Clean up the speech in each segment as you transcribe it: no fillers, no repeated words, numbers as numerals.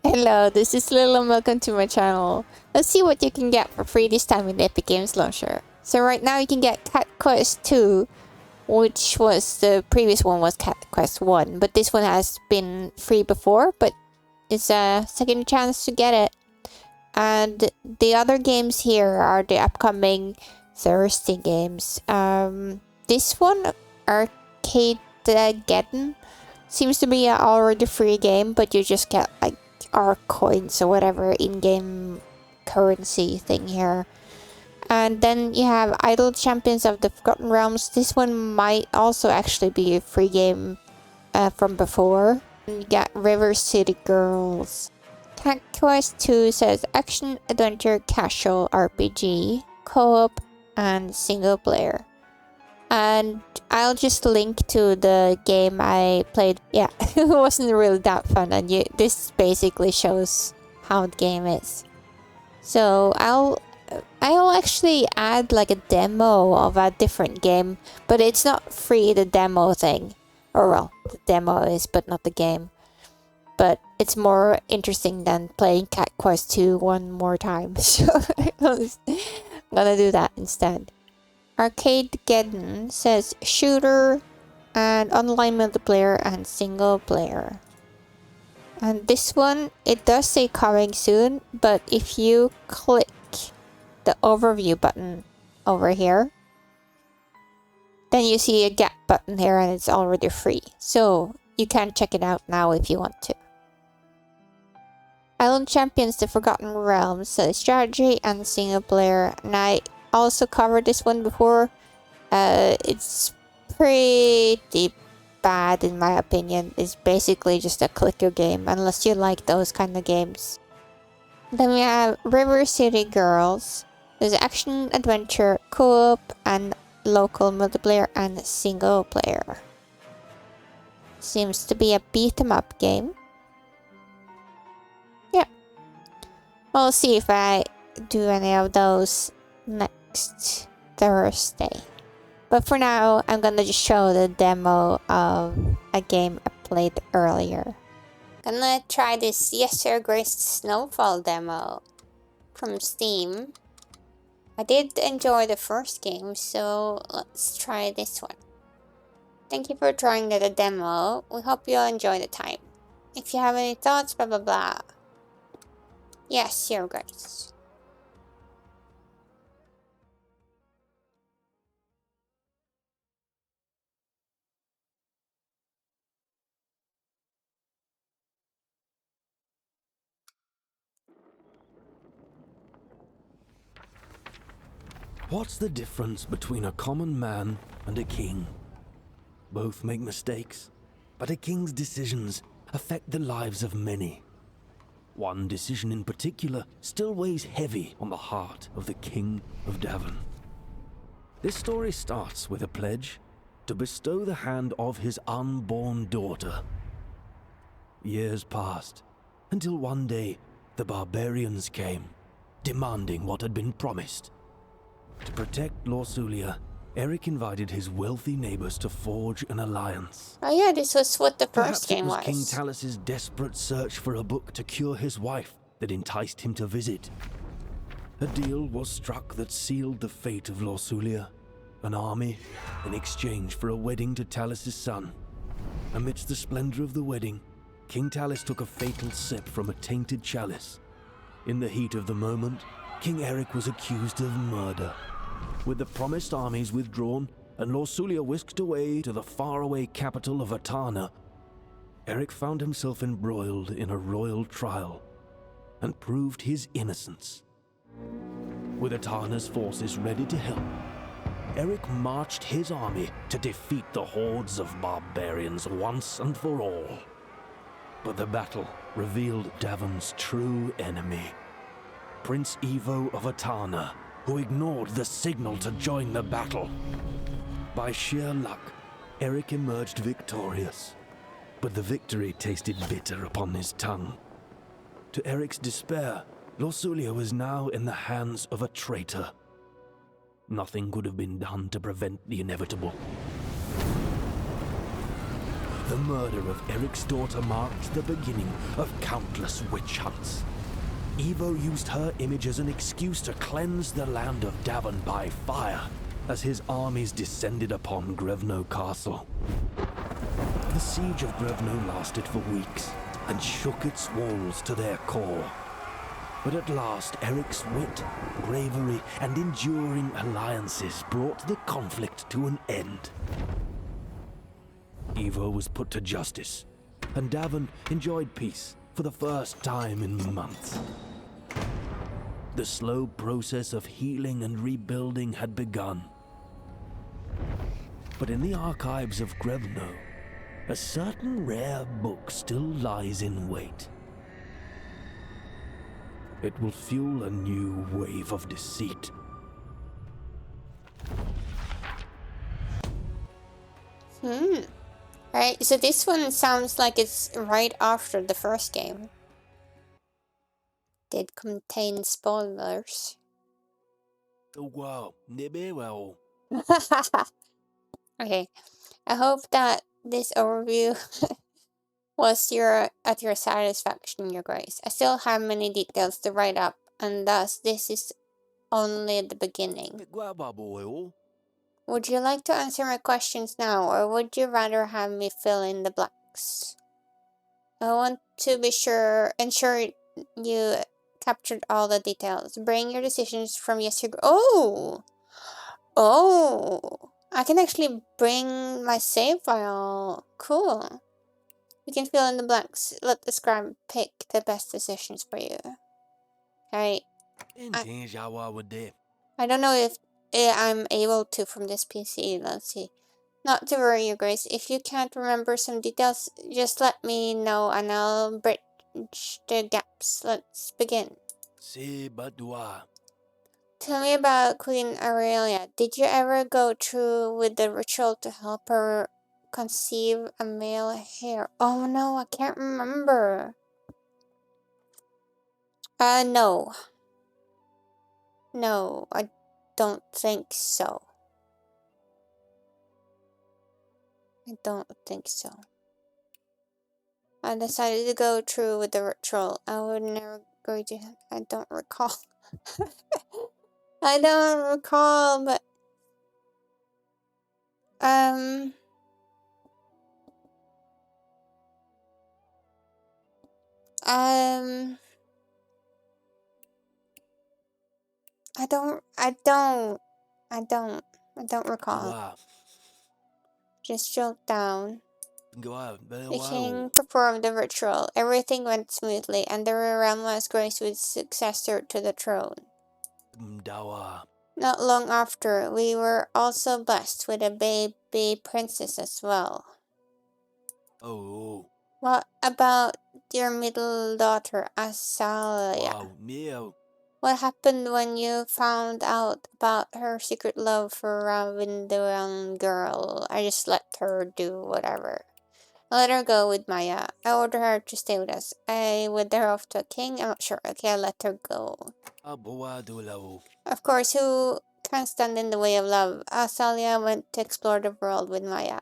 Hello, this is Lill and welcome to my channel. Let's see what you can get for free this time in the Epic Games Launcher. So right now you can get Catquest 2, which was the previous one was Catquest 1, but this one has been free before, but it's a second chance to get it. And the other games here are the upcoming Thursday games. This one, Arcadegeddon, seems to be an already free game, but you just get like our coins or whatever in-game currency thing here. And then you have Idol Champions of the Forgotten Realms. This one might also actually be a free game from before. And you got River City Girls. Catquest 2 says action, adventure, casual, RPG, co-op, and single player. And I'll just link to the game I played. Yeah, it wasn't really that fun, and this basically shows how the game is. So I'll actually add like a demo of a different game, but it's not free, the demo thing. Or well, the demo is, but not the game. But it's more interesting than playing Catquest 2 one more time. So I'm gonna do that instead. Arcadegeddon says shooter and online multiplayer and single player. And this one, it does say coming soon, but if you click the overview button over here, then you see a get button here and it's already free. So you can check it out now if you want to. Island Champions The Forgotten Realms says strategy and single player, and I also covered this one before. It's pretty bad in my opinion. It's basically just a clicker game unless you like those kind of games. Then we have River City Girls. There's action, adventure, co-op, and local multiplayer and single player. Seems to be a beat 'em up game. Yeah. We'll see if I do any of those next Thursday. But for now, I'm gonna just show the demo of a game I played earlier. Gonna try this Yes Sir Grace Snowfall demo from Steam. I did enjoy the first game, so let's try this one. Thank you for trying the demo. We hope you'll enjoy the time. If you have any thoughts, blah blah blah. Yes, Your Grace. What's the difference between a common man and a king? Both make mistakes, but a king's decisions affect the lives of many. One decision in particular still weighs heavy on the heart of the King of Davon. This story starts with a pledge to bestow the hand of his unborn daughter. Years passed, until one day the barbarians came, demanding what had been promised. To protect Lorsulia, Eric invited his wealthy neighbors to forge an alliance. Oh yeah, this was what the first Perhaps game it was was. King Talus's desperate search for a book to cure his wife that enticed him to visit. A deal was struck that sealed the fate of Lorsulia, an army in exchange for a wedding to Talus's son. Amidst the splendor of the wedding, King Talus took a fatal sip from a tainted chalice. In the heat of the moment, King Eric was accused of murder. With the promised armies withdrawn and Lorsulia whisked away to the faraway capital of Atana, Eric found himself embroiled in a royal trial and proved his innocence. With Atana's forces ready to help, Eric marched his army to defeat the hordes of barbarians once and for all. But the battle revealed Davon's true enemy, Prince Evo of Atana, who ignored the signal to join the battle. By sheer luck, Eric emerged victorious, but the victory tasted bitter upon his tongue. To Eric's despair, Lorsulia was now in the hands of a traitor. Nothing could have been done to prevent the inevitable. The murder of Eric's daughter marked the beginning of countless witch hunts. Evo used her image as an excuse to cleanse the land of Davon by fire as his armies descended upon Grevno Castle. The siege of Grevno lasted for weeks and shook its walls to their core. But at last, Eric's wit, bravery, and enduring alliances brought the conflict to an end. Evo was put to justice, and Davon enjoyed peace for the first time in months. The slow process of healing and rebuilding had begun. But in the archives of Grevno, a certain rare book still lies in wait. It will fuel a new wave of deceit. Right, so this one sounds like it's right after the first game. Did contain spoilers. Wow, well. Okay, I hope that this overview was at your satisfaction, Your Grace. I still have many details to write up, and thus this is only the beginning. Would you like to answer my questions now, or would you rather have me fill in the blanks? I want to be ensure you captured all the details. Bring your decisions from yesterday. Oh! I can actually bring my save file. Cool. You can fill in the blanks. Let the scribe pick the best decisions for you. Alright. I don't know if I'm able to from this PC. Let's see. Not to worry, Your Grace. If you can't remember some details, just let me know and I'll bridge the gaps. Let's begin. Tell me about Queen Aurelia. Did you ever go through with the ritual to help her conceive a male heir? Oh no, I can't remember. No. No, I don't think so. I don't think so. I decided to go through with the ritual. I would never go to... I don't recall. I don't recall, but... I don't recall. Just jot down. The king performed the ritual. Everything went smoothly, and the realm was graced with successor to the throne. Not long after, we were also blessed with a baby princess as well. What about your middle daughter, Azalia? What happened when you found out about her secret love for Ravindran girl? I just let her do whatever. I let her go with Maya. I ordered her to stay with us. I with her off to a king. I'm not sure. Okay, I let her go. Of course, who can stand in the way of love? Azalia went to explore the world with Maya.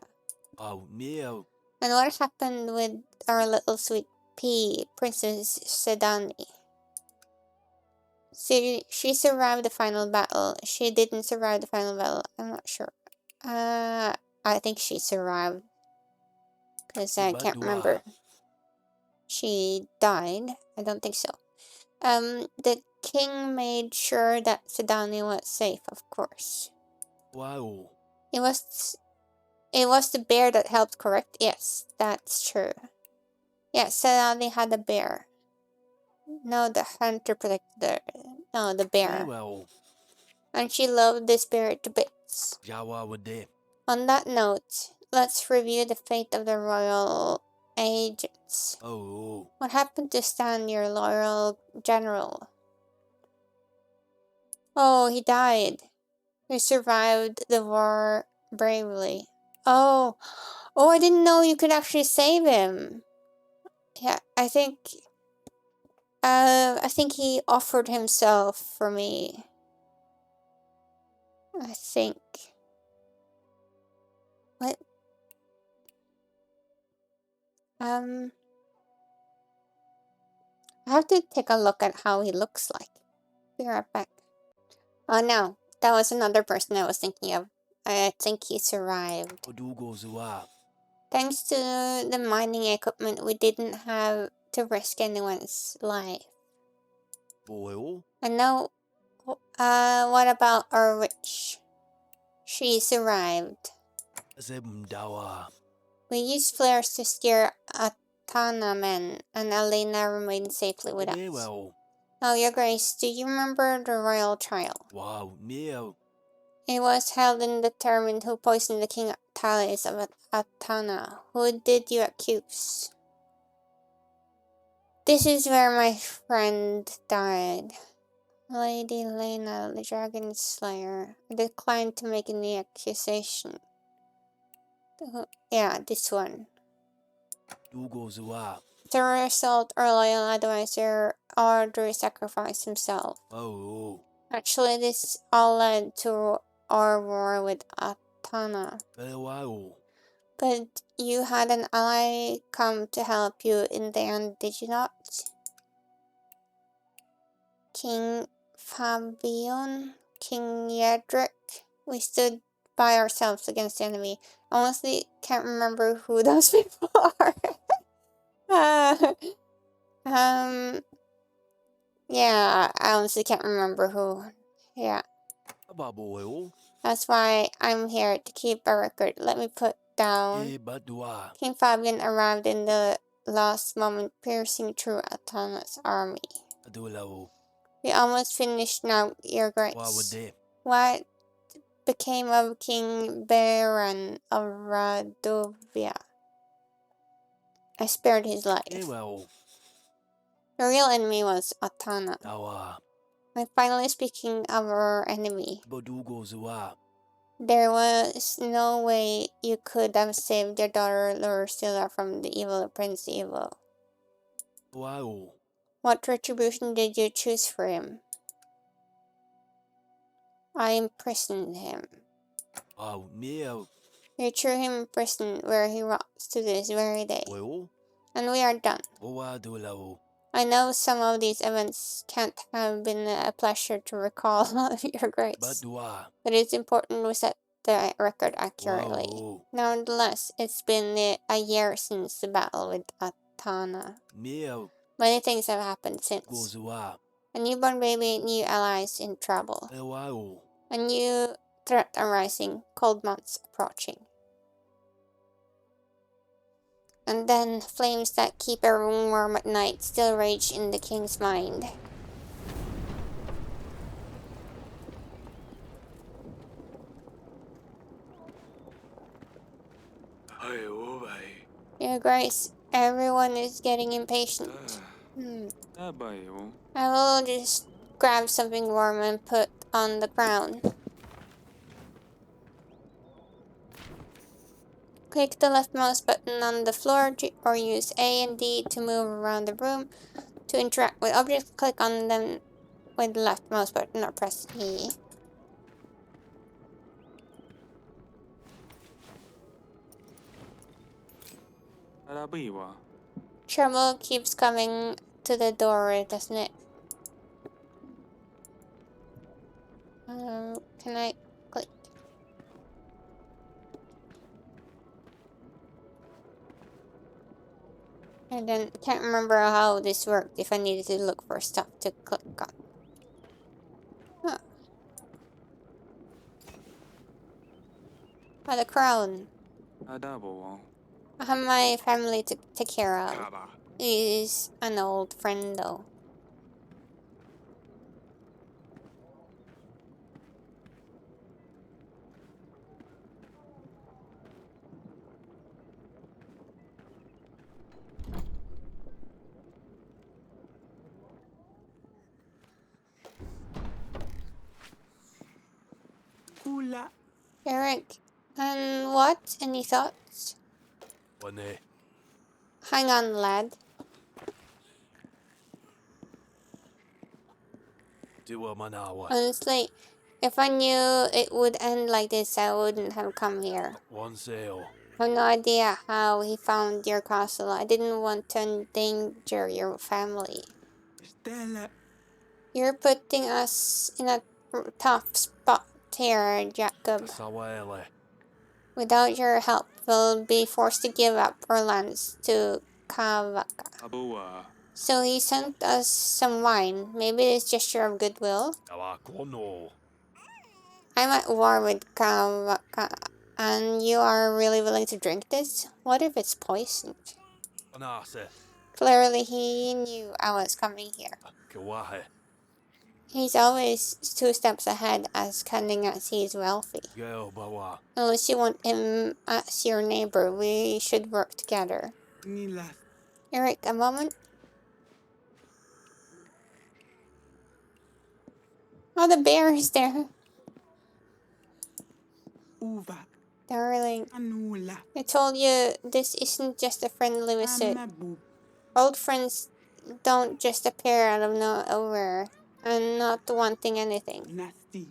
And what happened with our little sweet pea, Princess Sedani? She survived the final battle. She didn't survive the final battle. I'm not sure. I think she survived. Because I can't remember. She died? I don't think so. The king made sure that Sedani was safe, of course. It was the bear that helped, correct? Yes, that's true. Yes, Sedani had a bear. No, the hunter protected her. No, the bear. And she loved this bear to bits. On that note, let's review the fate of the royal agents. What happened to Stan, your loyal general? Oh, he died. He survived the war bravely. Oh, I didn't know you could actually save him. Yeah, I think he offered himself for me. I think. What? I have to take a look at how he looks like. Be right back. Oh no, that was another person I was thinking of. I think he survived. Thanks to the mining equipment, we didn't have to risk anyone's life. And now, what about our witch? She survived. We used flares to scare Atana men, and Elena remained safely with us. Oh, Your Grace, do you remember the royal trial? It was held and determined who poisoned the king Talis of Atana. Who did you accuse? This is where my friend died. Lady Lena, the Dragon Slayer, declined to make any accusation. Yeah, this one. The result, our loyal advisor Audrey sacrificed himself. Actually, this all led to our war with Atana. But you had an ally come to help you in the end, did you not? King Fabian, King Yedric. We stood by ourselves against the enemy. I honestly can't remember who those people are. Yeah, I honestly can't remember who. Yeah. That's why I'm here to keep a record. Let me put down. King Fabian arrived in the last moment, piercing through Atana's army. We almost finished now, Your Grace. What became of King Baron of Radovia? I spared his life. The real enemy was Atana. I'm finally speaking of our enemy. There was no way you could have saved your daughter Lorcilla from the evil Prince Evil. What retribution did you choose for him? I imprisoned him. You threw him in prison where he rots to this very day. And we are done. I know some of these events can't have been a pleasure to recall, Your Grace. But it's important we set the record accurately. Nonetheless, it's been a year since the battle with Atana. Many things have happened since. A newborn baby, new allies in trouble. A new threat arising, cold months approaching. And then flames that keep a room warm at night still rage in the king's mind. Your Grace, everyone is getting impatient. I will just grab something warm and put on the ground. Click the left mouse button on the floor or use A and D to move around the room. To interact with objects, click on them with the left mouse button or press E. Trouble keeps coming to the door, doesn't it? Can I click? I can't remember how this worked, if I needed to look for stuff to click on. Huh. Oh, the crown. I have my family to take care of. He's an old friend though. Eric, and what? Any thoughts? Hang on, lad. Honestly, if I knew it would end like this, I wouldn't have come here. I have no idea how he found your castle. I didn't want to endanger your family. Stella. You're putting us in a tough spot here, Jacob. Sawele. Without your help, we'll be forced to give up our lands to Kavaka. Abua. So he sent us some wine. Maybe it's a gesture of goodwill. Awakono. I'm at war with Kavaka, and you are really willing to drink this? What if it's poisoned? Anase. Clearly he knew I was coming here. Kawahe. He's always 2 steps ahead, as cunning as he is wealthy. Geo bawa. Unless you want him as your neighbor, we should work together. Nilas. Eric, a moment. Oh, the bear is there. Uva. Darling, Anula. I told you this isn't just a friendly visit. Amabu. Old friends don't just appear out of nowhere and not wanting anything. Nasty.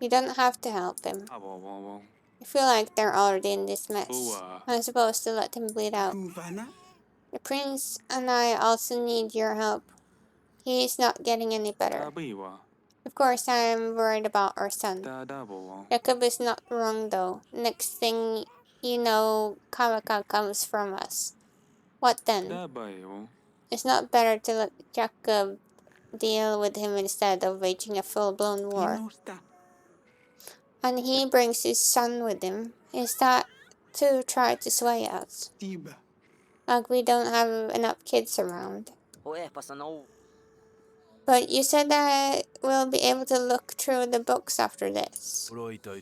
You don't have to help him. Awawawa. I feel like they're already in this mess. Boa. I'm supposed to let him bleed out. Duvana. The prince and I also need your help. He's not getting any better. Tabiwa. Of course, I'm worried about our son. Dadabawa. Jacob is not wrong though. Next thing you know, Kawaka comes from us. What then? Dabayo. It's not better to let Jacob deal with him instead of waging a full-blown war. Inosta. And he brings his son with him. Is that to try to sway us? Tiba. Like we don't have enough kids around. But you said that we'll be able to look through the books after this. Oroito.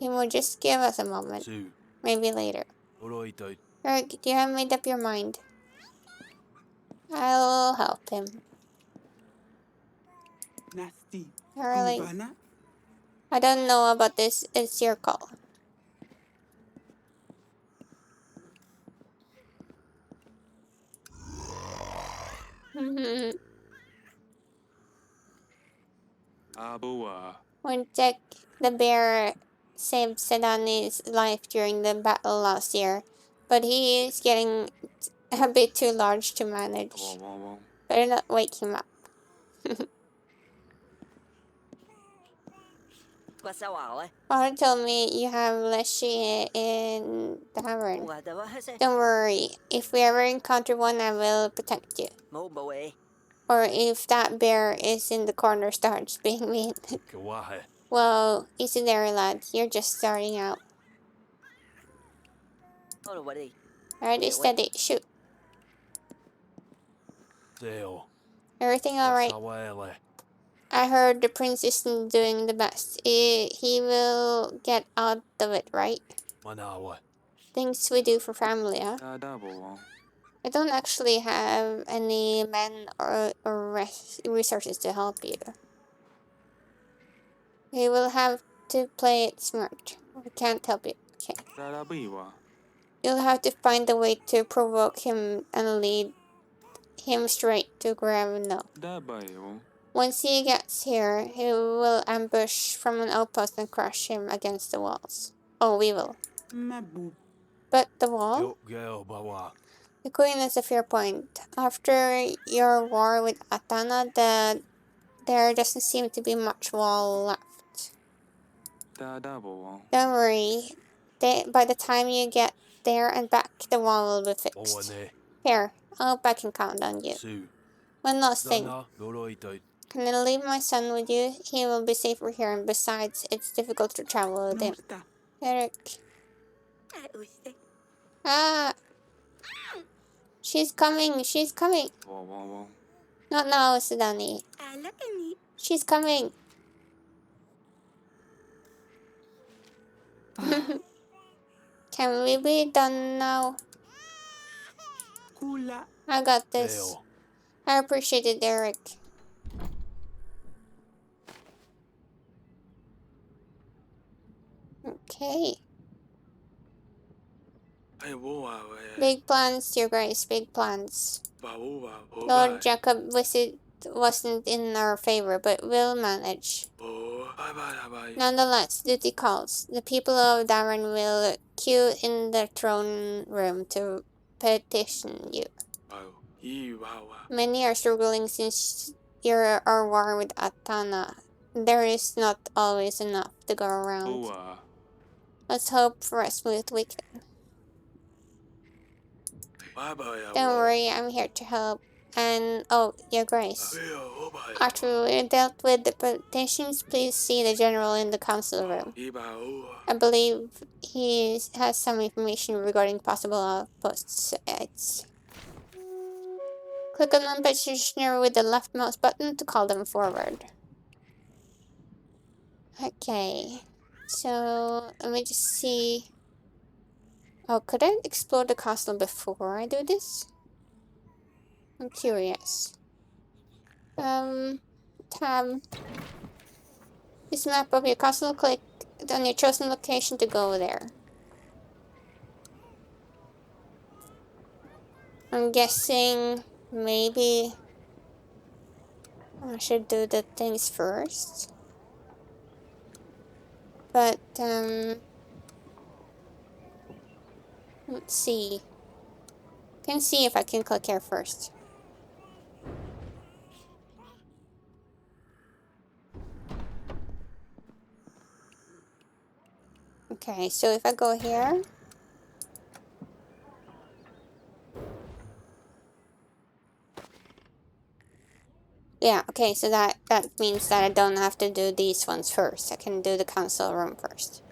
Timo, just give us a moment. Su. Maybe later. Oroito. Eric, do you have made up your mind? I'll help him. Nasty. Darling, Duvana. I don't know about this. It's your call. Abua. When Jack the bear saved Sedani's life during the battle last year, but he is getting a bit too large to manage. Awawawa. Better not wake him up. Father told me you have Leshy in the tavern. Don't worry, if we ever encounter one, I will protect you. Or if that bear is in the corner starts being mean. Kawahe. Well, easy there, lad. You're just starting out. Alright, steady. Shoot. Deo. Everything alright? Sawele. I heard the prince isn't doing the best. He will get out of it, right? Manawa. Things we do for family, huh? Dadabawa. I don't actually have any men or resources to help you. We will have to play it smart. We can't help you. Okay. Dadabiwa. You'll have to find a way to provoke him and lead him straight to Gravino. Dabayo. Once he gets here, he will ambush from an outpost and crush him against the walls. Oh, we will. Mabu. But the wall? Yo geo bawa. The queen is a fair point. After your war with Atana, there doesn't seem to be much wall left. Dadabawa. Don't worry. By the time you get there and back, the wall will be fixed. Owane. Here, I hope I can count on you. Su. One last thing. Dana. Oroito. Can I leave my son with you? He will be safer here, and besides, it's difficult to travel with him. Nosta. Eric. Ah! She's coming! She's coming! Awawawa. Not now, Sudani. She's coming! Can we be done now? Kula. I got this. Deo. I appreciate it, Eric. Okay. Big plans, Your Grace, big plans. Lord Jacob wasn't in our favor, but we'll manage. Nonetheless, duty calls. The people of Darren will queue in the throne room to petition you. Many are struggling since you are war with Atana. There is not always enough to go around. Let's hope for a smooth weekend. Don't worry, I'm here to help. And, oh, Your Grace. After we dealt with the petitions, please see the general in the council room. I believe he has some information regarding possible outposts. Click on the petitioner with the left mouse button to call them forward. Okay, so let me just see. Oh, could I explore the castle before I do this? I'm curious. Tab. This map of your castle, click on your chosen location to go there. I'm guessing maybe I should do the things first. But, let's see. Can see if I can click here first. Okay, so if I go here. Yeah, okay, so that means that I don't have to do these ones first. I can do the council room first.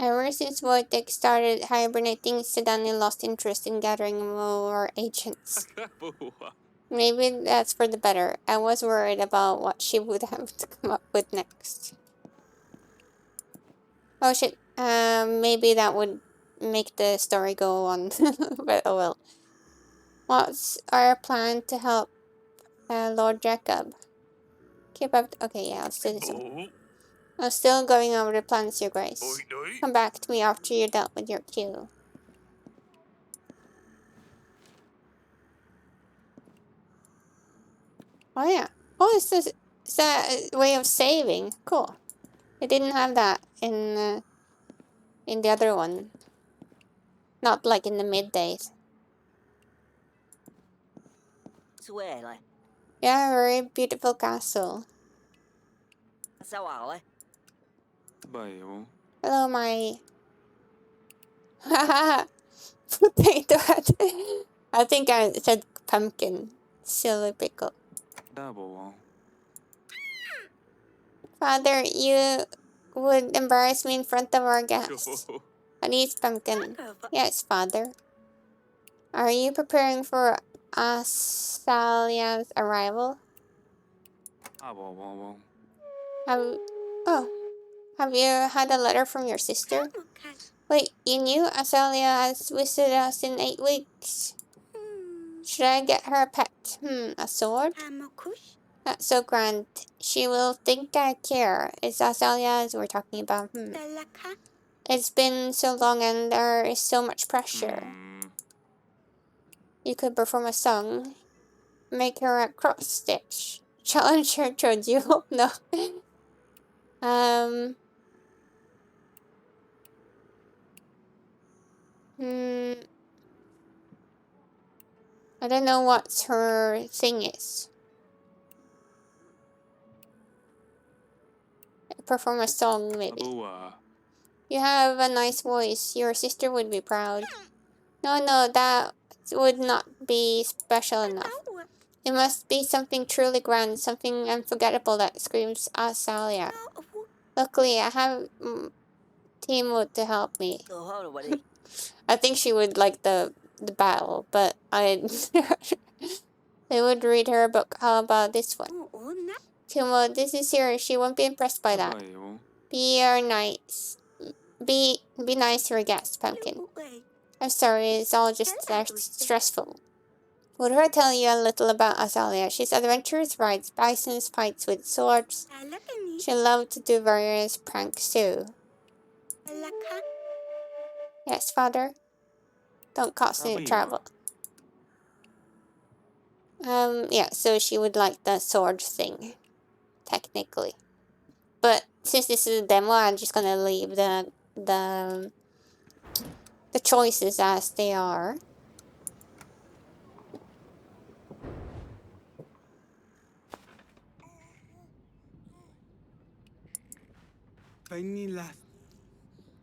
Ever since Wojtek started hibernating, Sedani lost interest in gathering more agents. Maybe that's for the better. I was worried about what she would have to come up with next. Oh shit, maybe that would make the story go on, but oh well. What's our plan to help Lord Jacob? Keep up. Okay, yeah, let's do this one. I'm still going over the plans, Your Grace. Come back to me after you're dealt with your queue. Oh yeah. Oh, is that a way of saving? Cool. I didn't have that in the other one. Not like in the middays. Yeah, very beautiful castle. Hello, my... Haha! Potato head. I think I said pumpkin. Silly pickle. Father, you would embarrass me in front of our guests. But he's pumpkin. Yes, father. Are you preparing for Asalia's arrival? Have you had a letter from your sister? Wait, you knew Asalia has visited us in 8 weeks. Should I get her a pet? A sword? Not so grand. She will think I care. It's Asalia as we're talking about. It's been so long and there is so much pressure. You could perform a song. Make her a cross stitch. Challenge her to a duel? No. I don't know what her thing is. Perform a song, maybe. You have a nice voice. Your sister would be proud. No, that would not be special enough. It must be something truly grand, something unforgettable that screams Asalia. Luckily, I have Timo to help me. I think she would like the battle, but they would read her a book. How about this one? Timo, this is serious. She won't be impressed by that. Be nice. Be nice to your guests, Pumpkin. I'm sorry, it's all just stressful. Would I tell you a little about Azalia? She's adventurous, rides bisons, fights with swords. She loved to do various pranks too. Yes, father. Don't cause any trouble. Yeah, so she would like the sword thing, technically. But since this is a demo, I'm just gonna leave the choices as they are.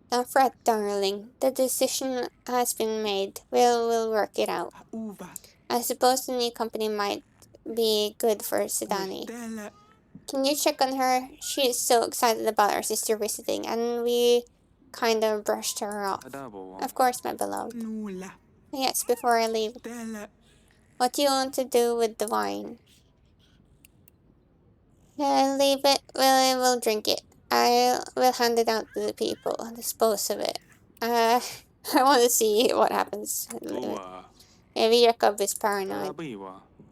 Don't fret, darling. The decision has been made. We'll work it out. I suppose the new company might be good for Sidani. Can you check on her? She is so excited about our sister visiting, and we kind of brushed her off. Of course, my beloved. Yes, before I leave. What do you want to do with the wine? Leave it. We'll drink it. I will hand it out to the people. Dispose of it. I want to see what happens. Maybe Jacob is paranoid.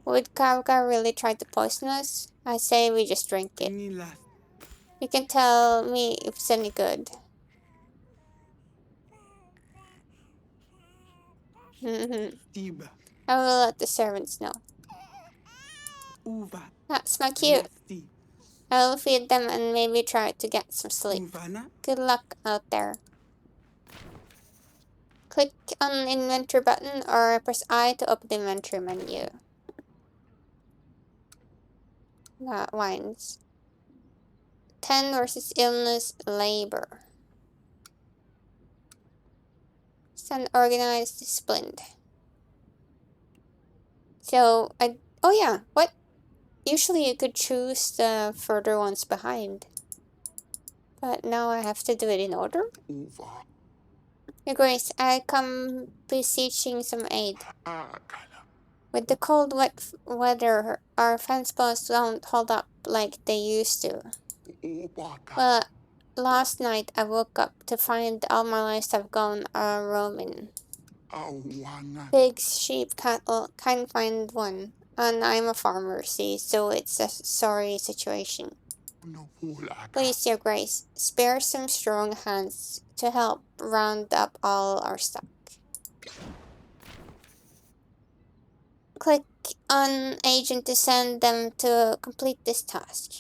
Would Kavka really try to poison us? I say we just drink it. You can tell me if it's any good. I will let the servants know. That's my cute. I will feed them and maybe try to get some sleep. Good luck out there. Click on inventory button or press I to open the inventory menu. Wines. 10 versus illness, labor. Stand organized, disciplined. So, oh yeah, what? Usually you could choose the further ones behind. But now I have to do it in order? Your Grace, I come beseeching some aid. With the cold, wet weather, our fence posts don't hold up like they used to. Well, last night I woke up to find all my livestock gone roaming. Pigs, sheep, cattle, can't find one. And I'm a farmer, see, so it's a sorry situation. Please, Your Grace, spare some strong hands to help round up all our stock. Click on agent to send them to complete this task.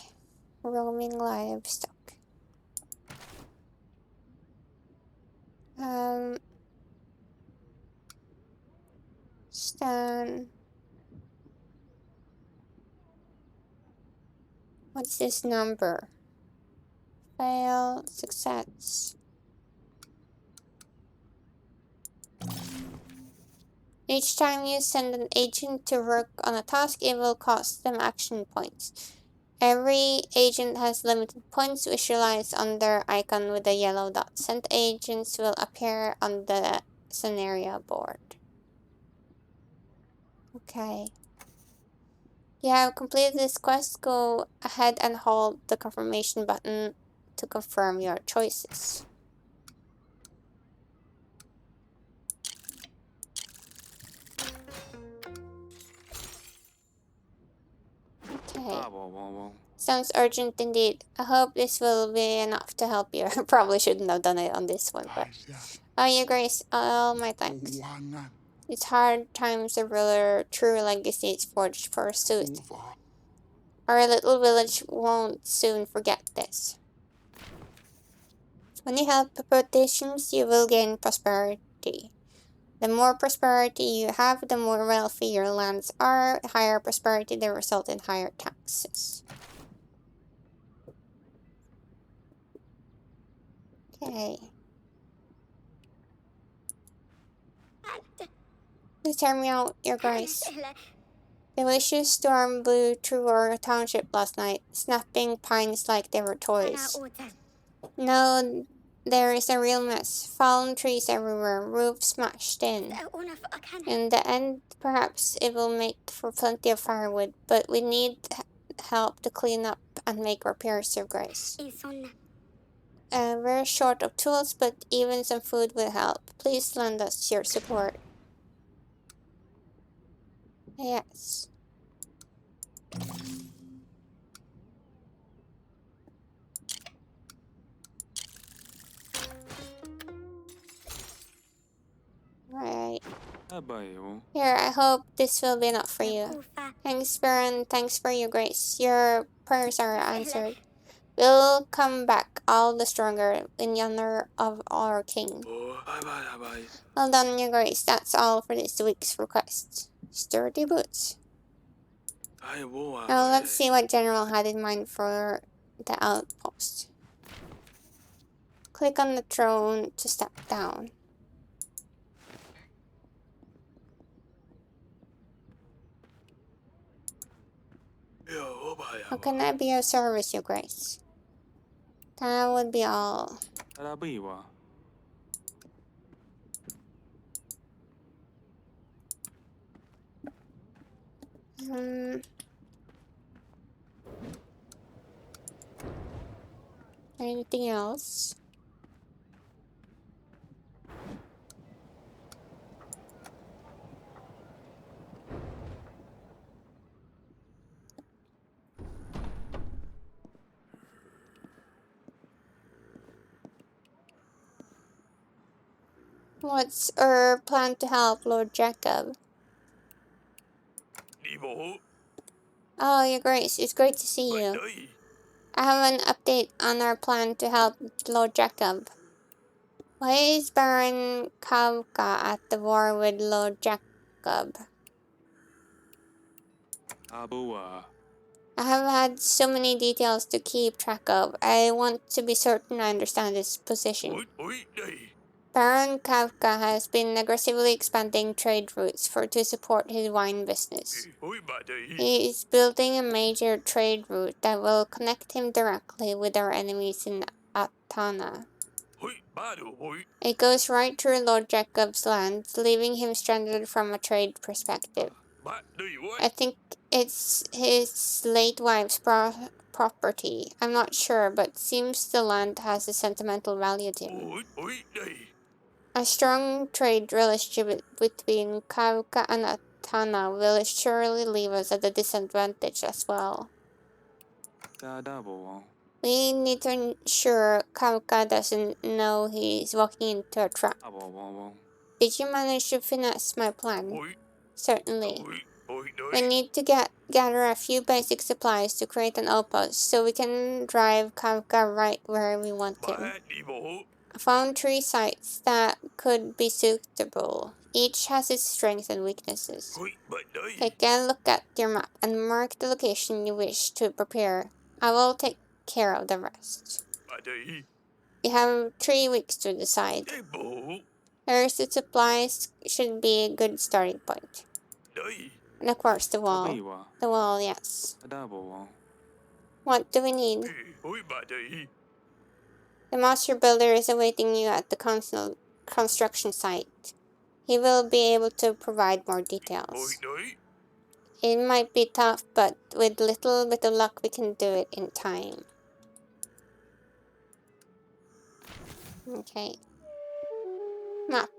Roaming livestock. Stan. What's this number? Fail, success. Each time you send an agent to work on a task, it will cost them action points. Every agent has limited points visualized on their icon with a yellow dot. Sent agents will appear on the scenario board. Okay. You have completed this quest. Go ahead and hold the confirmation button to confirm your choices. Okay. Sounds urgent indeed. I hope this will be enough to help you. Probably shouldn't have done it on this one, but... Oh, Your Grace, all my thanks. It's hard times of ruler, true legacy is forged for pursuit. Our little village won't soon forget this. When you help politicians, you will gain prosperity. The more prosperity you have, the more wealthy your lands are. Higher prosperity, they result in higher taxes. Okay. Please hear me out, Your Grace. Delicious storm blew through our township last night, snapping pines like they were toys. No, there is a real mess. Fallen trees everywhere, roof smashed in. In the end, perhaps it will make for plenty of firewood, but we need help to clean up and make repairs, Your Grace. We're short of tools, but even some food will help. Please lend us your support. Yes. LBRY. Here, I hope this will be enough for you. Thanks, Baron. Thanks for your grace. Your prayers are answered. We'll come back all the stronger in honor of our king. Well done, your grace. That's all for this week's request. Sturdy boots. Now let's see what General had in mind for the outpost. Click on the throne to step down. How can I be of service, your grace? That would be all. LBRY. Hmm. Anything else? What's our plan to help Lord Jacob? Oh, your grace, it's great to see you. I have an update on our plan to help Lord Jacob. Why is Baron Kavka at the war with Lord Jacob? LBRY. I have had so many details to keep track of. I want to be certain I understand his position. Baron Kavka has been aggressively expanding trade routes to support his wine business. He is building a major trade route that will connect him directly with our enemies in Atana. It goes right through Lord Jacob's land, leaving him stranded from a trade perspective. I think it's his late wife's property. I'm not sure, but seems the land has a sentimental value to him. A strong trade relationship between Kauka and Atana will surely leave us at a disadvantage as well. LBRY. We need to ensure Kauka doesn't know he's walking into a trap. Did you manage to finesse my plan? Certainly. We need to gather a few basic supplies to create an outpost so we can drive Kauka right where we want him. I found 3 sites that could be suitable. Each has its strengths and weaknesses. Take a look at your map and mark the location you wish to prepare. I will take care of the rest. You have 3 weeks to decide. Here's the supplies should be a good starting point. And of course the wall. LBRY. The wall, yes. LBRY. What do we need? The master builder is awaiting you at the construction site. He will be able to provide more details. It might be tough, but with little bit of luck we can do it in time. Okay. Map.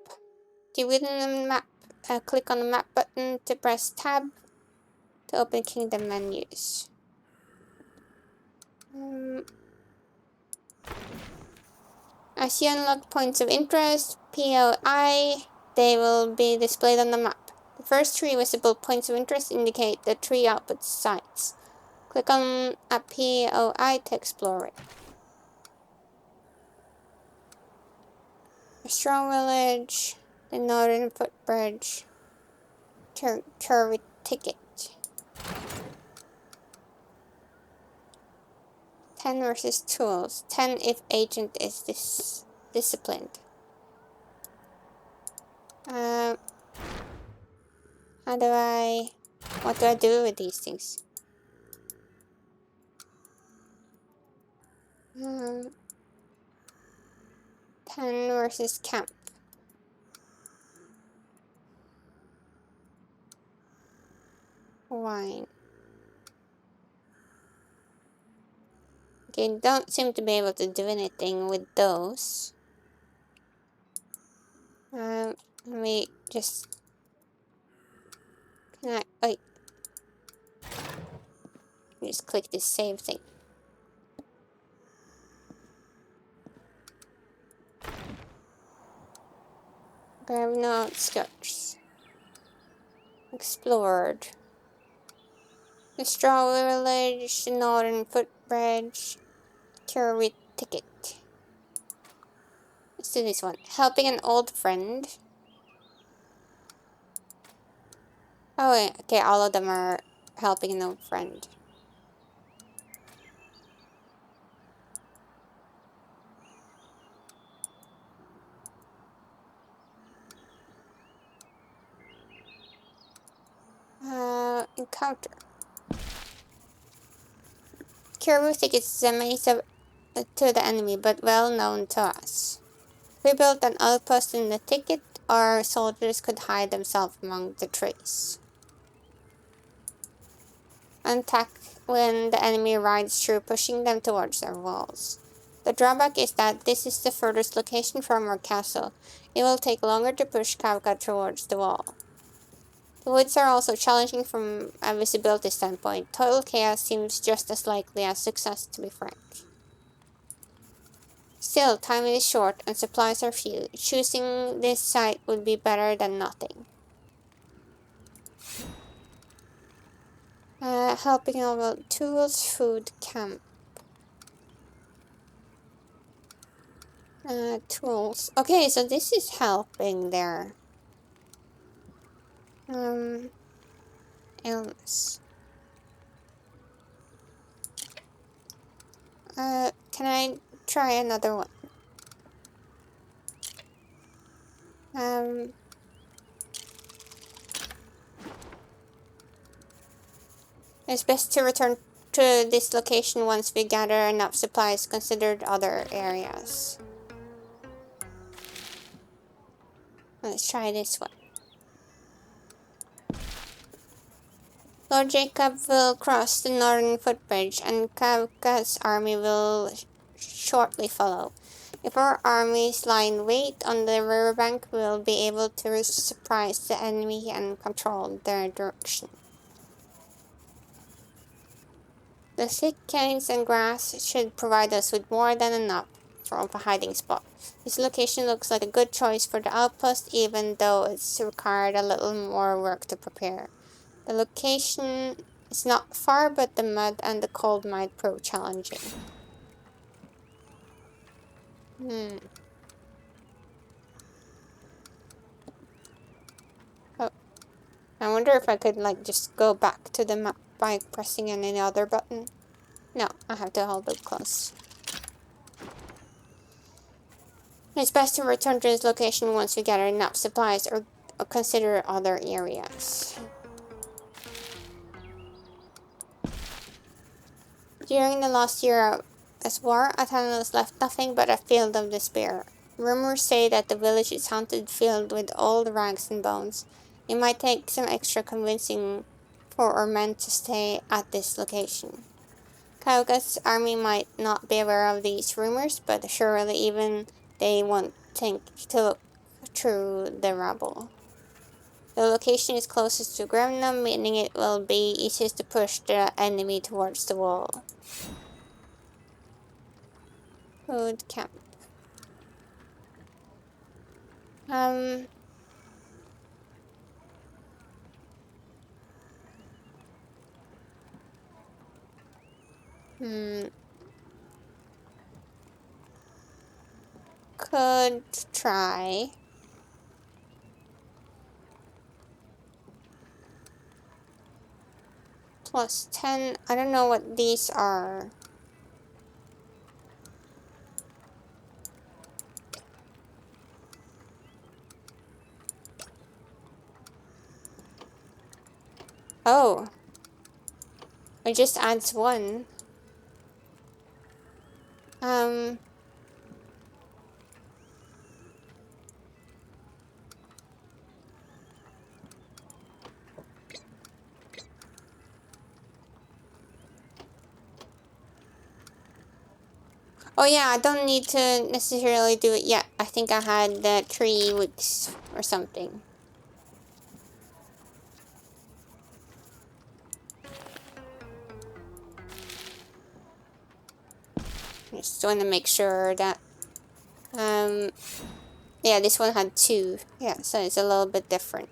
To within the map, click on the map button to press tab to open kingdom menus. As you unlock points of interest, POI, they will be displayed on the map. The first 3 visible points of interest indicate the 3 output sites. Click on a POI to explore it. A strong village, the northern footbridge, turret ticket. 10 versus tools. 10 if agent is disciplined. What do I do with these things? 10 versus camp. Wine. Okay, don't seem to be able to do anything with those. Let me just... wait. Just click this save thing. I have no outskirts. Explored. The Straw Village, the Northern Footbridge, Curry Ticket. Let's do this one. Helping an old friend. Oh, wait. Okay, all of them are helping an old friend. Encounter. Curry Ticket is a maze to the enemy, but well known to us. We built an outpost in the thicket. Our soldiers could hide themselves among the trees. Attack when the enemy rides through, pushing them towards our walls. The drawback is that this is the furthest location from our castle. It will take longer to push Kavka towards the wall. The woods are also challenging from a visibility standpoint. Total chaos seems just as likely as success, to be frank. Still, time is short and supplies are few. Choosing this site would be better than nothing. Helping about tools, food, camp. Tools. Okay, so this is helping there. Illness. Can I try another one? It's best to return to this location once we gather enough supplies, considered other areas. Let's try this one. Lord Jacob will cross the northern footbridge, and Kavka's army will shortly follow. If our armies lie in wait on the riverbank, we'll be able to surprise the enemy and control their direction. The thick canes and grass should provide us with more than enough for a hiding spot. This location looks like a good choice for the outpost, even though it's required a little more work to prepare. The location is not far, but the mud and the cold might prove challenging. Oh, I wonder if I could like just go back to the map by pressing any other button. No, I have to hold it close. It's best to return to this location once we gather enough supplies or consider other areas. During the last year of war, Athanos left nothing but a field of despair. Rumors say that the village is haunted, filled with old rags and bones. It might take some extra convincing for our men to stay at this location. Kauka's army might not be aware of these rumors, but surely even they won't think to look through the rubble. The location is closest to Gremnum, meaning it will be easiest to push the enemy towards the wall. Food camp. Could try. Plus 10. I don't know what these are. Oh. It just adds 1. Oh yeah, I don't need to necessarily do it yet. I think I had 3 weeks or something. Just want to make sure that yeah, this one had 2. Yeah, so it's a little bit different.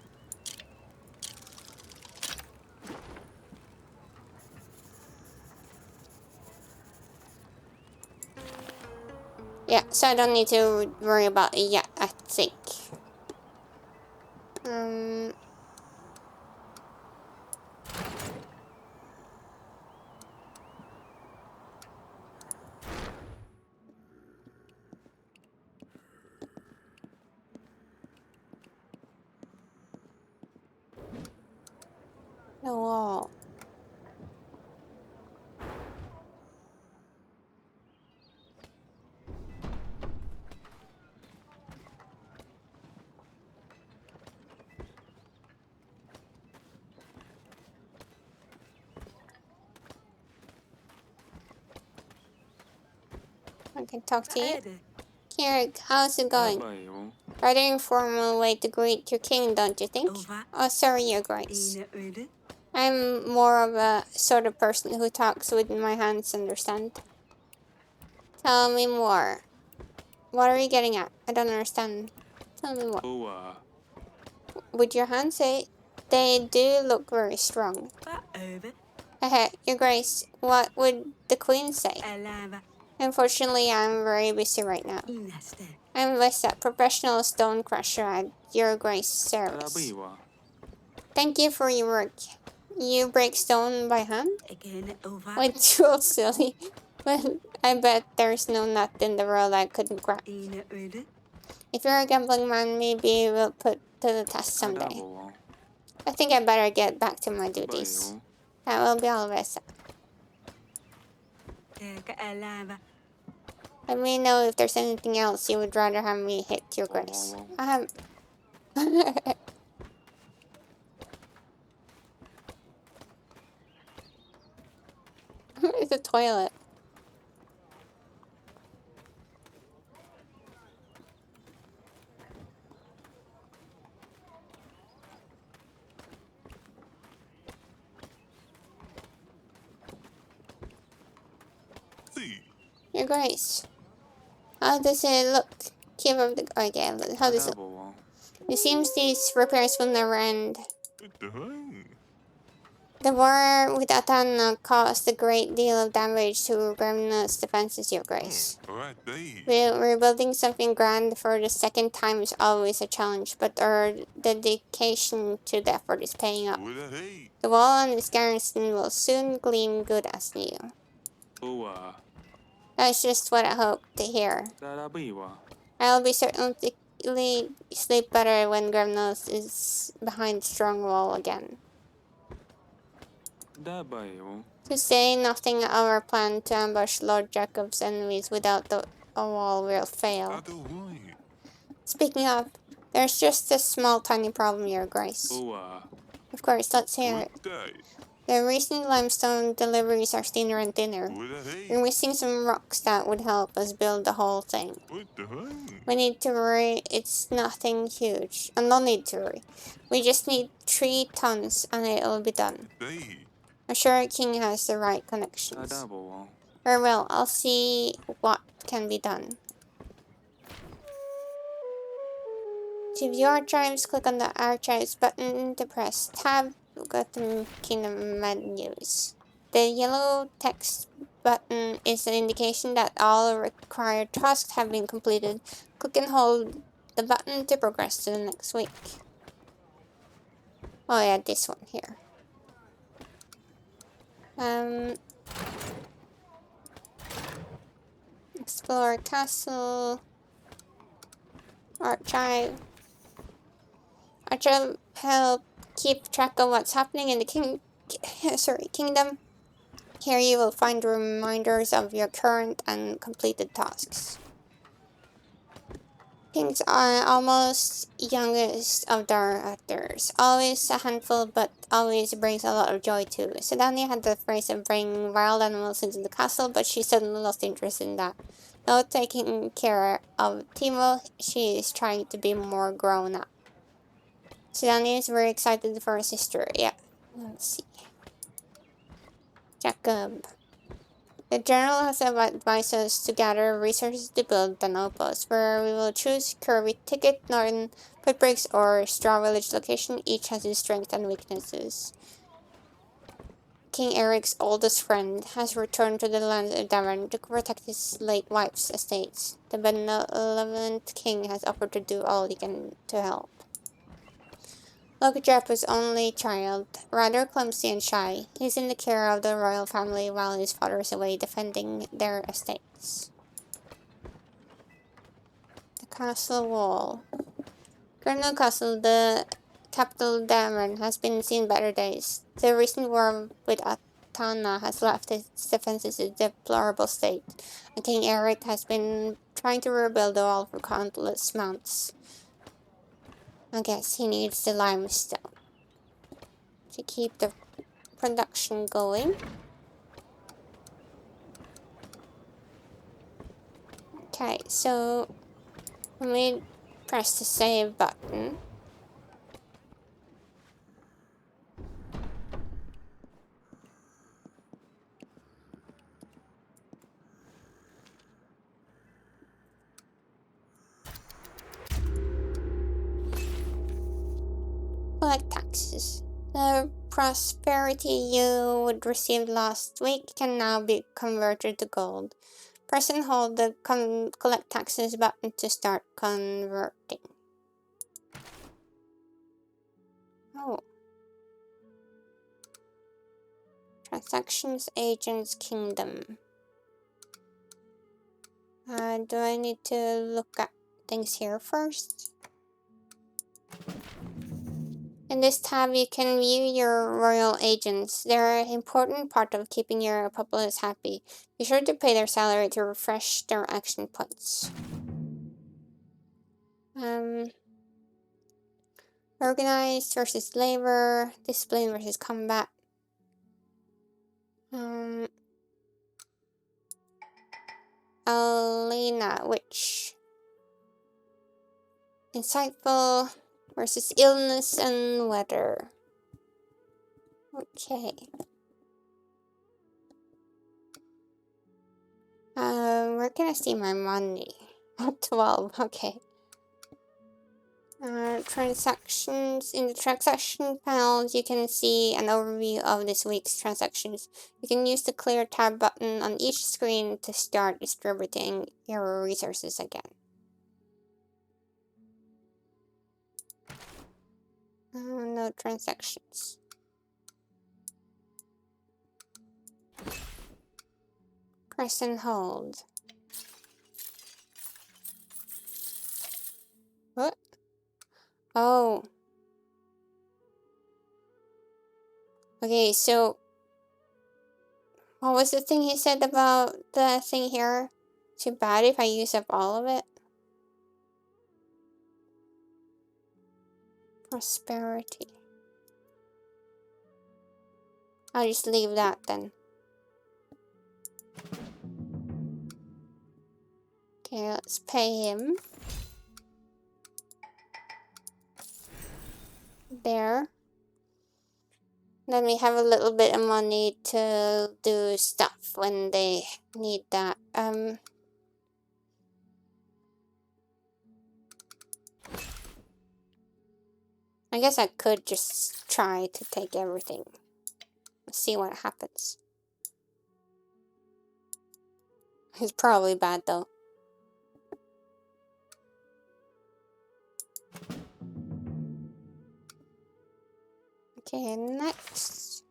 Yeah, so I don't need to worry about it yet, I think. No wall. I can talk to you. Kirik, how's it going? Rather informal way to greet your king, don't you think? Oh, sorry, your grace. I'm more of a sort of person who talks with my hands, understand? Tell me more. What are you getting at? I don't understand. Tell me more. With your hands, they do look very strong. Your grace, what would the queen say? Unfortunately, I'm very busy right now. I'm Lisa, professional stone crusher at your grace service. Thank you for your work. You break stone by hand? With tools, silly. But I bet there's no nut in the world I couldn't crack. If you're a gambling man, maybe we'll put to the test someday. I think I better get back to my duties. That will be all, Lisa. Let me know if there's anything else you would rather have me hit, your grace. It's a toilet. Your grace. How does it look? Keep up the... Okay, how does it look? It seems these repairs will never end. The war with Atana caused a great deal of damage to Gremna's defenses, your grace. Rebuilding something grand for the second time is always a challenge, but our dedication to the effort is paying off. The wall and its garrison will soon gleam good as new. That's just what I hope to hear. I'll be certainly sleep better when Gremnos is behind the strong wall again. To say nothing of our plan to ambush Lord Jacob's enemies without a wall will fail. Speaking of, there's just a small tiny problem, your grace. Of course, let's hear it. The recent limestone deliveries are thinner and thinner. We're missing some rocks that would help us build the whole thing. We need to worry, it's nothing huge. And no need to worry. We just need 3 tons and it'll be done. I'm sure King has the right connections. Very well, I'll see what can be done. To view archives, click on the archives button to press tab to go to Kingdom menus. The yellow text button is an indication that all required tasks have been completed. Click and hold the button to progress to the next week. Oh yeah, this one here. Explore castle. Archive. Archive help keep track of what's happening in the kingdom. Here you will find reminders of your current and completed tasks. King's almost youngest of directors. Always a handful, but always brings a lot of joy too. Sedania had the phrase of bringing wild animals into the castle, but she suddenly lost interest in that. Now taking care of Timo, she is trying to be more grown up. Sedania is very excited for her sister. Yeah, let's see. Jacob. The General has advised us to gather resources to build an outpost, where we will choose Kirby Ticket, Northern Footbreaks, or Straw Village location. Each has its strengths and weaknesses. King Eric's oldest friend, has returned to the land of Davern to protect his late wife's estates. The benevolent king has offered to do all he can to help. Lokadrapa's only child, rather clumsy and shy, he's in the care of the royal family while his father is away defending their estates. The castle wall. Colonel Castle, the capital Dameron, has been seen better days. The recent war with Atana has left its defenses in a deplorable state, and King Eric has been trying to rebuild the wall for countless months. I guess he needs the limestone to keep the production going. Okay, so let me press the save button. Collect taxes. The prosperity you would receive last week can now be converted to gold. Press and hold the collect taxes button to start converting. Oh. Transactions, agents, kingdom. Do I need to look at things here first? In this tab, you can view your royal agents. They're an important part of keeping your populace happy. Be sure to pay their salary to refresh their action points. Organized versus labor, discipline versus combat. Alina, which? Insightful versus illness and weather. Okay. Where can I see my money? 12, okay. Transactions. In the transaction panel, you can see an overview of this week's transactions. You can use the clear tab button on each screen to start distributing your resources again. No transactions. Press and hold. What? Oh. Okay, so what was the thing he said about the thing here? Too bad if I use up all of it. Prosperity. I'll just leave that then. Okay, let's pay him. There. Then we have a little bit of money to do stuff when they need that. I guess I could just try to take everything. Let's see what happens. It's probably bad though. Okay, next.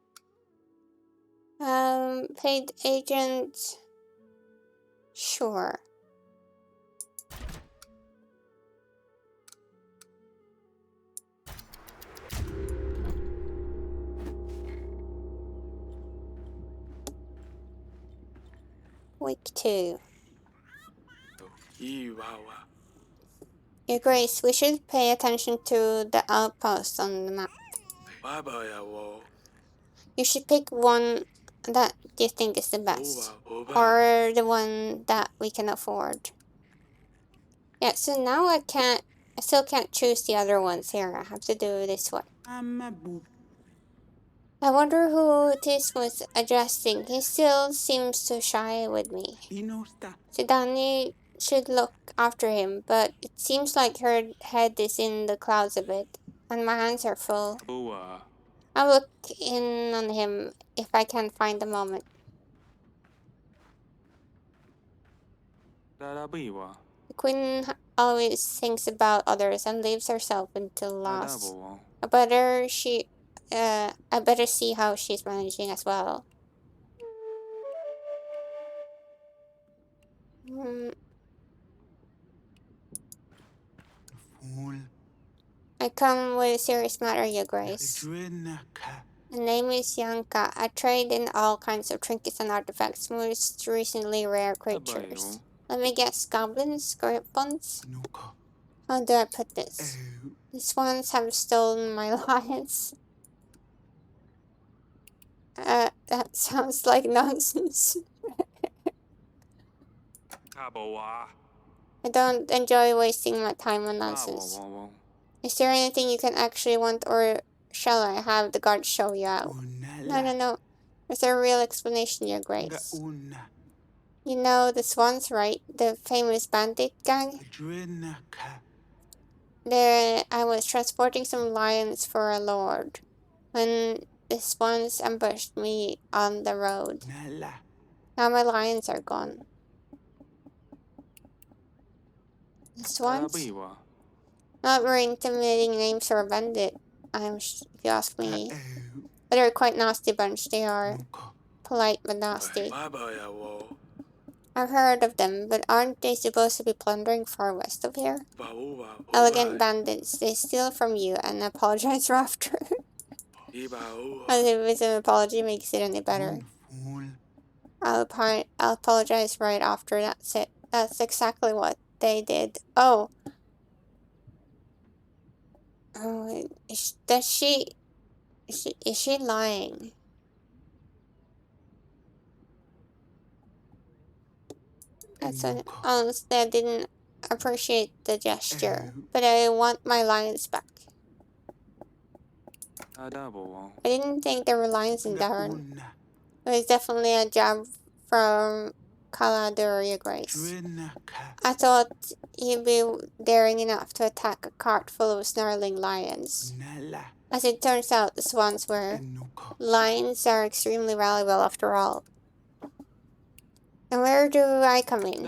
Paid agent. Sure. Week 2. Your Grace, we should pay attention to the outposts on the map. You should pick one that you think is the best, or the one that we can afford. Yeah, so now I still can't choose the other ones here. I have to do this one. I wonder who this was addressing. He still seems so shy with me. Sidani should look after him, but it seems like her head is in the clouds a bit, and my hands are full. I'll look in on him if I can find a moment. LBRY The queen always thinks about others and leaves herself until last. I better see how she's managing as well. I come with a serious matter, Your Grace. The name is Yanka. I trade in all kinds of trinkets and artifacts, most recently rare creatures. Let me guess, goblins? Griffons? How do I put this? These ones have stolen my lions. That sounds like nonsense. I don't enjoy wasting my time on nonsense. Is there anything you can actually want, or shall I have the guards show you out? No. Is there a real explanation, Your Grace? You know the Swans, right? The famous bandit gang? There, I was transporting some lions for a lord when the Swans ambushed me on the road. Now my lions are gone. The Swans? Not very intimidating names for a bandit, if you ask me. But they're quite nasty bunch, they are. Polite but nasty. I've heard of them, but aren't they supposed to be plundering far west of here? Elegant bandits, they steal from you and apologize after. As if it's an apology makes it any better. I'll apologize right after, that's it. That's exactly what they did. Oh. Oh, is she lying? Honestly, I didn't appreciate the gesture, but I want my lions back. I didn't think there were lions in Darren. It was definitely a jab from Caladur, Your Grace. I thought he'd be daring enough to attack a cart full of snarling lions. As it turns out, the swans were. Lions are extremely valuable after all. And where do I come in?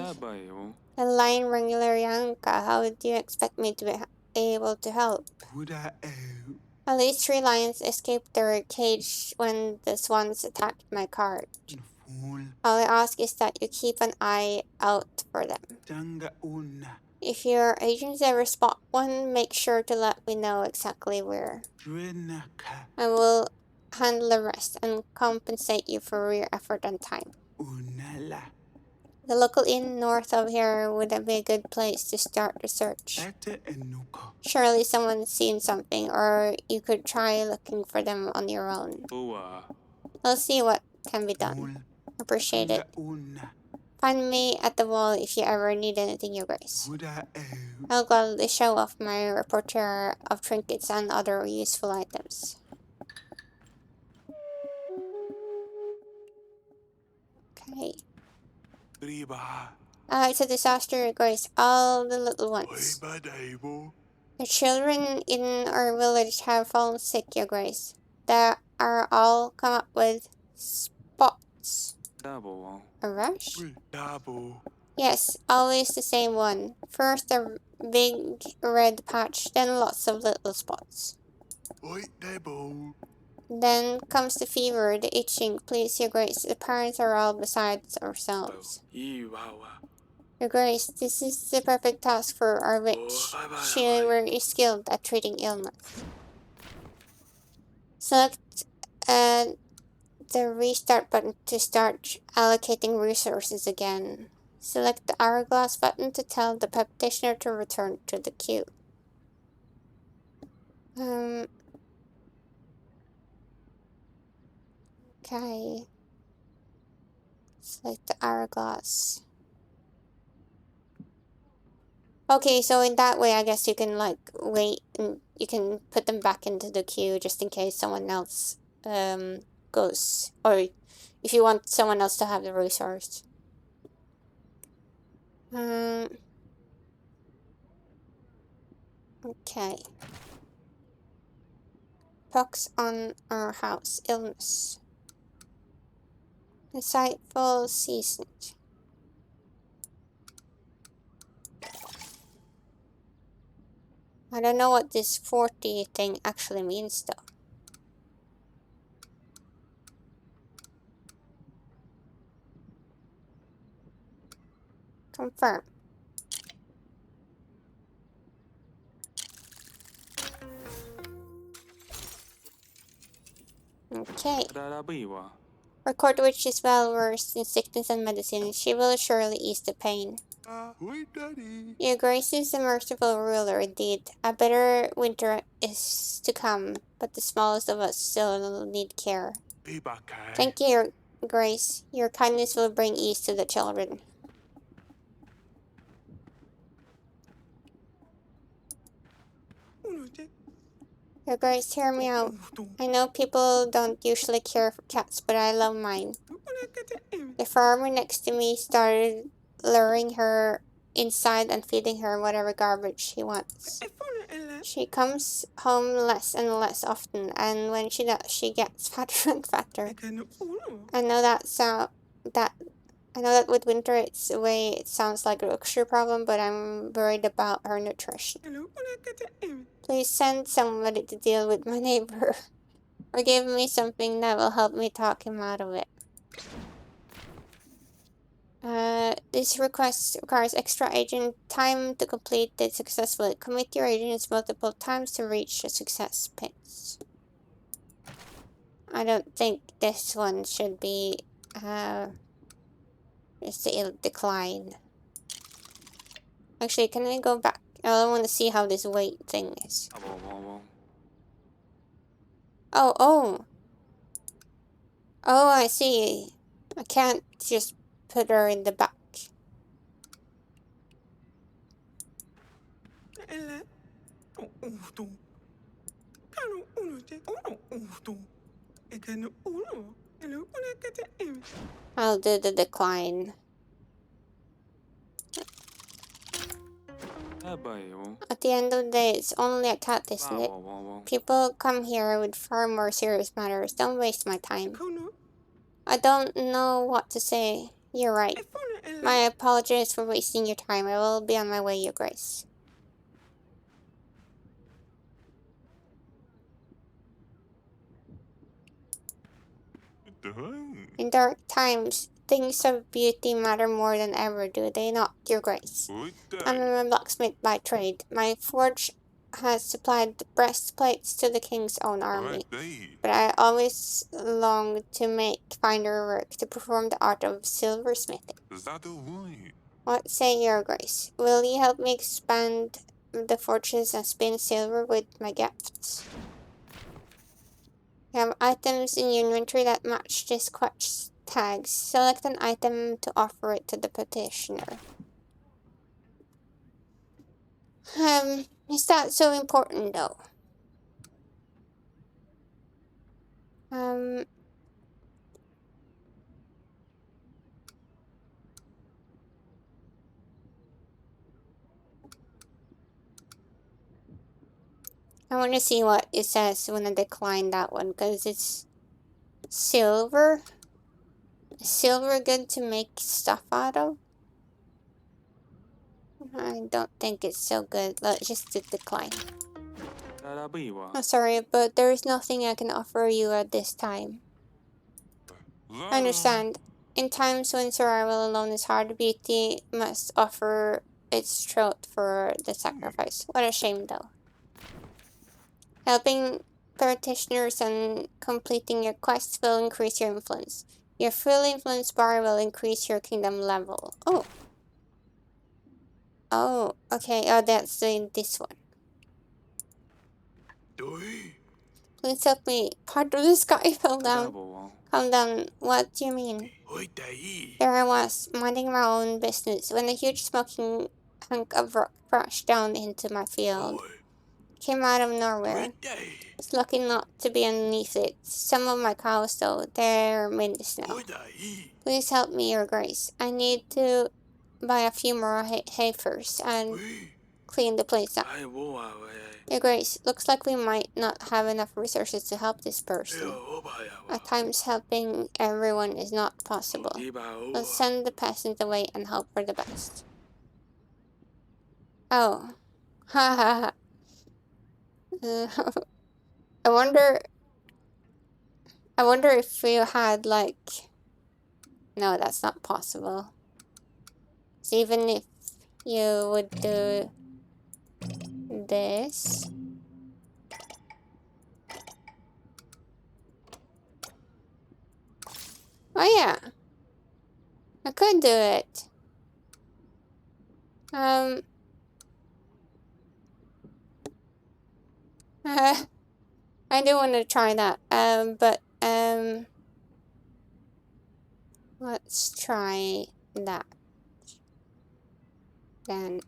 A lion wrangler Yanka, how do you expect me to be able to help? At least 3 lions escaped their cage when the swans attacked my cart. All I ask is that you keep an eye out for them. If your agents ever spot one, make sure to let me know exactly where. I will handle the rest and compensate you for your effort and time. The local inn north of here would be a good place to start the search. Surely someone's seen something, or you could try looking for them on your own. We'll see what can be done. Appreciate it. Find me at the wall if you ever need anything, Your Grace. I'll gladly show off my repertoire of trinkets and other useful items. Okay. It's a disaster, Your Grace. All the little ones. The children in our village have fallen sick, Your Grace. They are all come up with spots. A rash? Yes, always the same one. First a big red patch, then lots of little spots. Then comes the fever, the itching. Please, Your Grace, the parents are all besides ourselves. Your Grace, this is the perfect task for our witch. She is skilled at treating illness. Select the restart button to start allocating resources again. Select the hourglass button to tell the practitioner to return to the queue. Okay. Select the hourglass. Okay, so in that way, I guess you can like wait and you can put them back into the queue just in case someone else goes, or if you want someone else to have the resource. Okay. pox on our house. Illness. Insightful seasoned. I don't know what this 40 thing actually means though. Confirm. Okay. LBRY. Our court witch is well versed in sickness and medicine. She will surely ease the pain. Your grace is a merciful ruler indeed. A better winter is to come, but the smallest of us still need care. Thank you, your grace. Your kindness will bring ease to the children. Your grace, hear me out. I know people don't usually care for cats, but I love mine. The farmer next to me started luring her inside and feeding her whatever garbage she wants. She comes home less and less often, and when she does, she gets fatter and fatter. I know that with winter it's the way it sounds like a luxury problem, but I'm worried about her nutrition. Please send somebody to deal with my neighbor, or give me something that will help me talk him out of it. This request requires extra agent time to complete it successfully. Commit your agents multiple times to reach the success pace. I don't think this one should be, it's the decline. Actually, can I go back? I want to see how this weight thing is. Oh, I see. I can't just put her in the back. I'll do the decline. At the end of the day, it's only a cat, isn't it? People come here with far more serious matters. Don't waste my time. I don't know what to say. You're right. My apologies for wasting your time. I will be on my way, Your Grace. In dark times, things of beauty matter more than ever, do they not, Your Grace? I'm a blacksmith by trade. My forge has supplied breastplates to the king's own army, but I always longed to make finer work, to perform the art of silversmithing. What say, Your Grace? Will you help me expand the forges and spin silver with my gifts? You have items in your inventory that match this quest tags. Select an item to offer it to the petitioner. Is that so important though? I want to see what it says when I decline that one, because it's silver. Is silver good to make stuff out of? I don't think it's so good. Let's just decline. Oh, sorry, but there is nothing I can offer you at this time. I understand. In times when survival alone is hard, beauty must offer its throat for the sacrifice. What a shame, though. Helping practitioners and completing your quests will increase your influence. Your full influence bar will increase your kingdom level. Oh. Oh, okay. Oh, that's in this one. Please help me. Part of the sky fell down. Calm down. What do you mean? There I was, minding my own business, when a huge smoking hunk of rock crashed down into my field. Came out of nowhere. Was lucky not to be underneath it. Some of my cows, though, they're mints now. Please help me, Your Grace. I need to buy a few more heifers and clean the place up. Your Grace, looks like we might not have enough resources to help this person. At times, helping everyone is not possible. Let's send the peasant away and hope for the best. Oh. Ha ha ha. I wonder... I wonder if you had, like... No, that's not possible. So even if you would do... this... Oh yeah. I could do it. I do want to try that. Let's try that. Then.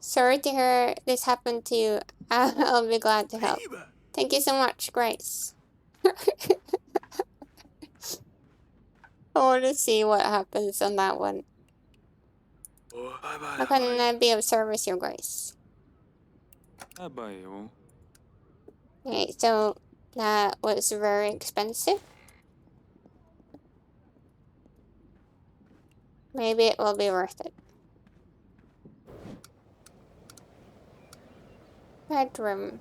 Sorry to hear this happened to you. I'll be glad to help. Thank you so much, Grace. I want to see what happens on that one. How can I be of service, Your Grace? Okay, so that was very expensive. Maybe it will be worth it. Bedroom.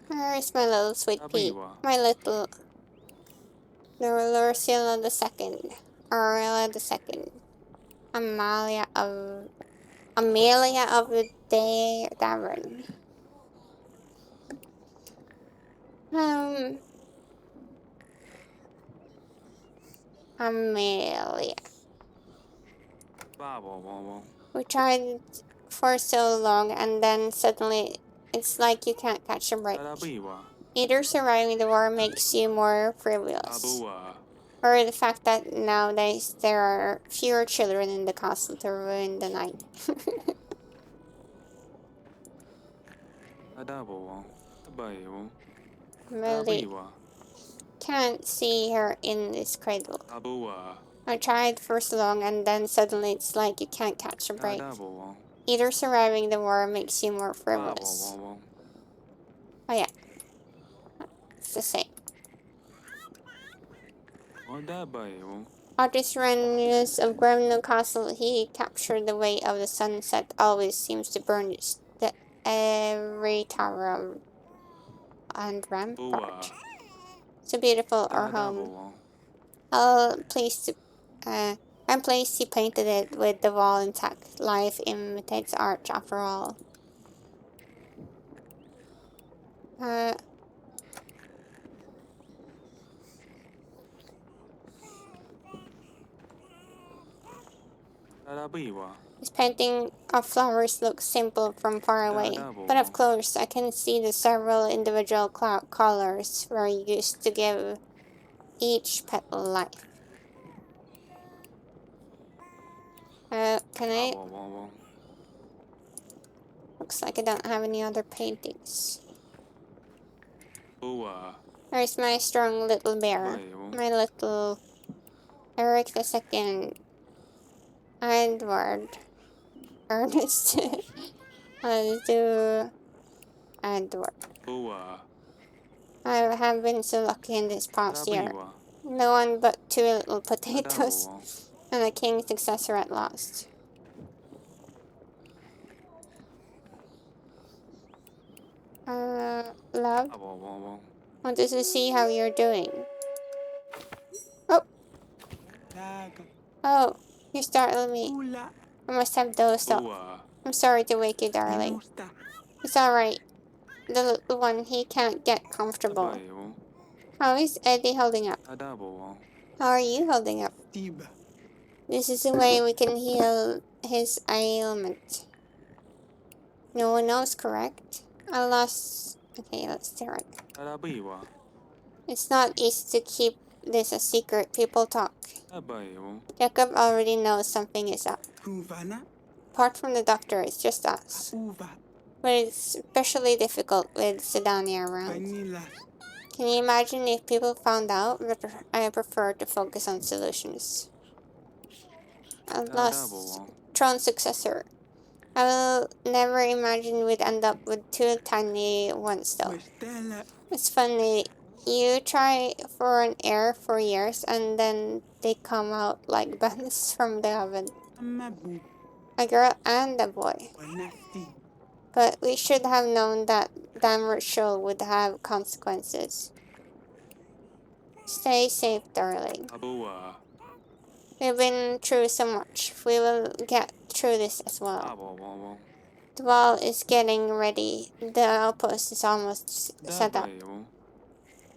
Where's my little sweet pea? My little Ursula the Second. Ursula the Second. Amelia of the Davern. Amelia. We tried for so long and then suddenly it's like you can't catch a break. Either surviving the war makes you more frivolous, or the fact that nowadays there are fewer children in the castle to ruin the night. Really can't see her in this cradle. I tried for so long and then suddenly it's like you can't catch a break. Either surviving the war makes you more frivolous. Oh yeah. It's the same. Artisans of Gremno Castle, he captured the way of the sunset, always seems to burn every tower and rampart. So beautiful, our home. I'm pleased he painted it with the wall intact. Life imitates art after all. This painting of flowers looks simple from far away, but up close I can see the several individual colors were used to give each petal life. Can I? Looks like I don't have any other paintings. There's my strong little bear, my little Eric the Second, Edward, Ernest. I'll do Edward. I have been so lucky in this past year. No one but 2 little potatoes and a king's successor at last. Love? Wanted to see how you're doing. Oh! Oh, you startled me. I must have dozed off. I'm sorry to wake you, darling. It's alright. The little one, he can't get comfortable. How is Eddie holding up? How are you holding up? This is the way we can heal his ailment. No one knows, correct? Okay, let's do it. LBRY It's not easy to keep this a secret. People talk. LBRY Jacob already knows something is up. Apart from the doctor, it's just us. But it's especially difficult with Sedania around. Can you imagine if people found out? But I prefer to focus on solutions. I lost Tron's successor. I will never imagine we'd end up with 2 tiny ones though. It's funny. You try for an heir for years and then they come out like buns from the oven. A girl and a boy. But we should have known that damn ritual would have consequences. Stay safe, darling. LBRY We've been through so much. We will get through this as well. LBRY The wall is getting ready. The outpost is almost set up.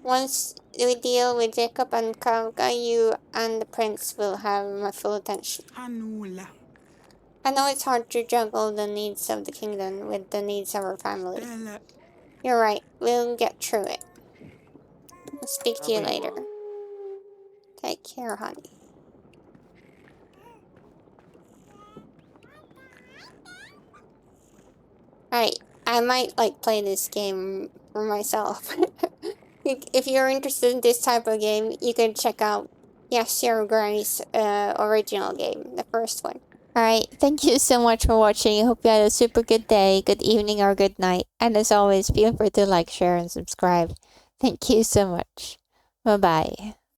Once we deal with Jacob and Kavka, you and the prince will have my full attention. I know it's hard to juggle the needs of the kingdom with the needs of our family. You're right. We'll get through it. I'll speak to you later. Take care, honey. Alright, I might like play this game for myself. If you're interested in this type of game, you can check out LBRY's original game, the first one. Alright, thank you so much for watching. I hope you had a super good day, good evening, or good night. And as always, feel free to like, share, and subscribe. Thank you so much. Bye-bye.